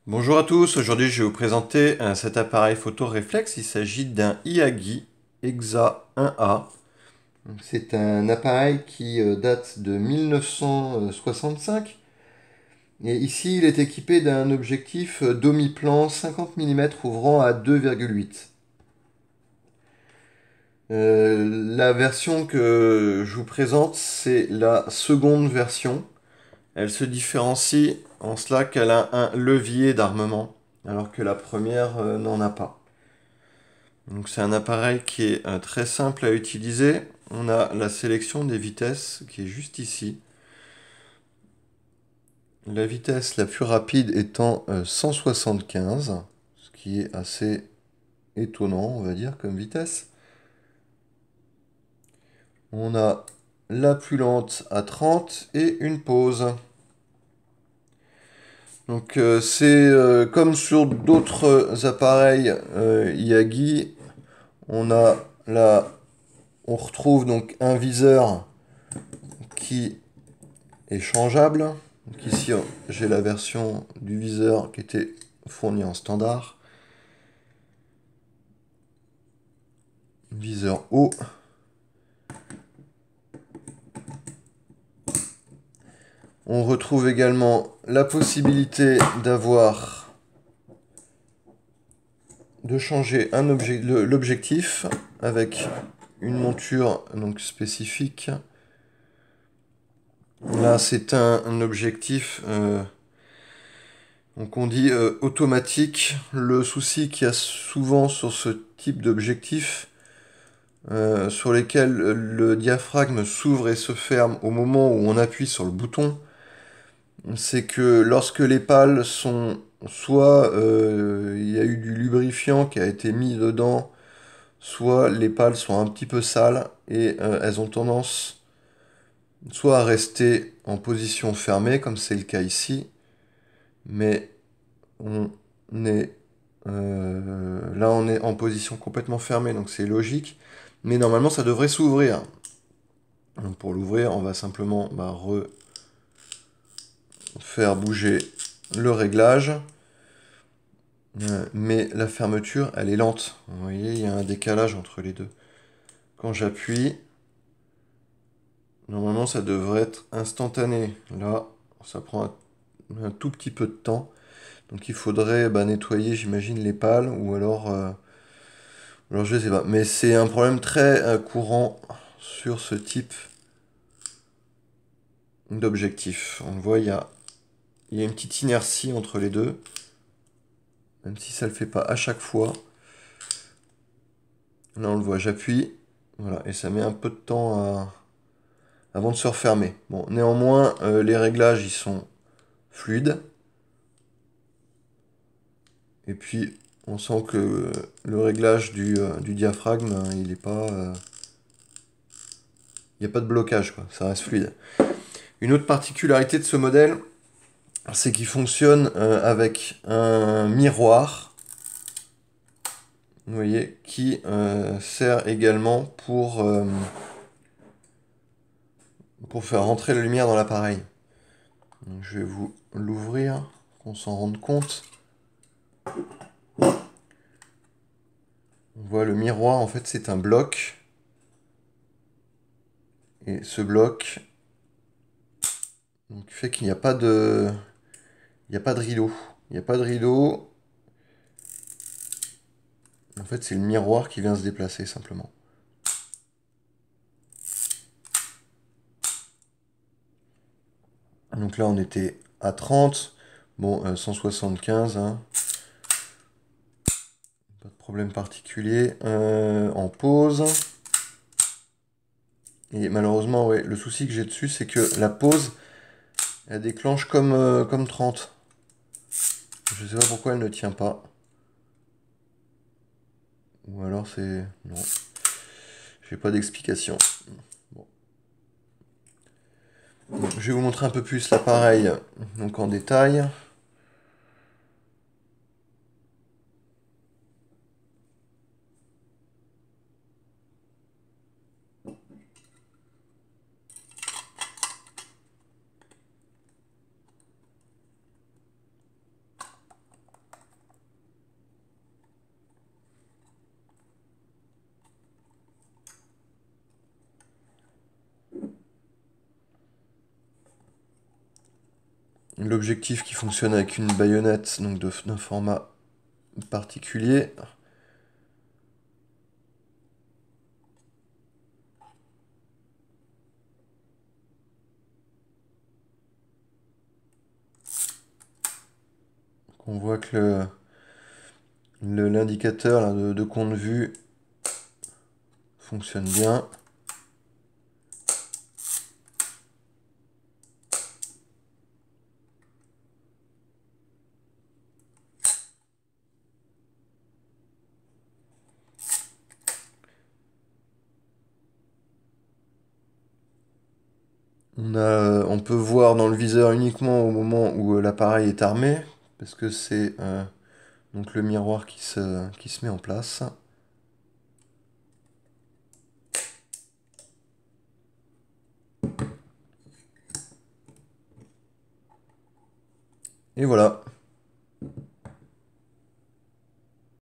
Bonjour à tous, aujourd'hui je vais vous présenter cet appareil photo réflexe. Il s'agit d'un Yagi EXA 1A. C'est un appareil qui date de 1965 et ici il est équipé d'un objectif demi-plan 50 mm ouvrant à 2,8. La version que je vous présente, c'est la seconde version. Elle se différencie en cela qu'elle a un levier d'armement, alors que la première n'en a pas. Donc c'est un appareil qui est très simple à utiliser. On a la sélection des vitesses qui est juste ici. La vitesse la plus rapide étant 175, ce qui est assez étonnant, on va dire, comme vitesse. On a la plus lente à 30 et une pause. Donc c'est comme sur d'autres appareils Yagi, on a là, on retrouve donc un viseur qui est changeable. Donc ici j'ai la version du viseur qui était fournie en standard. Viseur haut. On retrouve également la possibilité de changer l'objectif avec une monture donc spécifique. Là, c'est un objectif, donc on dit automatique. Le souci qu'il y a souvent sur ce type d'objectif, sur lesquels le diaphragme s'ouvre et se ferme au moment où on appuie sur le bouton, c'est que lorsque les pales sont soit il y a eu du lubrifiant qui a été mis dedans, soit les pales sont un petit peu sales et elles ont tendance soit à rester en position fermée, comme c'est le cas ici, mais on est là on est en position complètement fermée, donc c'est logique, mais normalement ça devrait s'ouvrir. Donc pour l'ouvrir, on va simplement faire bouger le réglage. Mais la fermeture, elle est lente. Vous voyez, il y a un décalage entre les deux. Quand j'appuie, normalement ça devrait être instantané. Là, ça prend un tout petit peu de temps. Donc il faudrait nettoyer, j'imagine, les pales ou alors je sais pas. Mais c'est un problème très courant sur ce type d'objectif. On le voit, il y a une petite inertie entre les deux. Même si ça le fait pas à chaque fois. Là on le voit, j'appuie. Voilà, et ça met un peu de temps avant de se refermer. Bon, néanmoins, les réglages ils sont fluides. Et puis on sent que le réglage du diaphragme, il est pas. Il n'y a pas de blocage, quoi. Ça reste fluide. Une autre particularité de ce modèle, c'est qu'il fonctionne avec un miroir, vous voyez, qui sert également pour faire rentrer la lumière dans l'appareil. Je vais vous l'ouvrir, qu'on s'en rende compte. On voit le miroir, en fait, c'est un bloc. Et ce bloc donc, fait qu'il n'y a pas de... Il n'y a pas de rideau. Il n'y a pas de rideau. En fait, c'est le miroir qui vient se déplacer, simplement. Donc là, on était à 30. Bon, 175, hein. Pas de problème particulier. En pause. Et malheureusement, ouais, le souci que j'ai dessus, c'est que la pause, elle déclenche comme 30. Je sais pas pourquoi elle ne tient pas. Ou alors c'est... Non. J'ai pas d'explication. Bon. Donc, je vais vous montrer un peu plus l'appareil donc en détail. l'objectif qui fonctionne avec une baïonnette, donc d'un format particulier. On voit que l'indicateur de compte vue fonctionne bien. On peut voir dans le viseur uniquement au moment où l'appareil est armé, parce que c'est donc le miroir qui se met en place. Et voilà.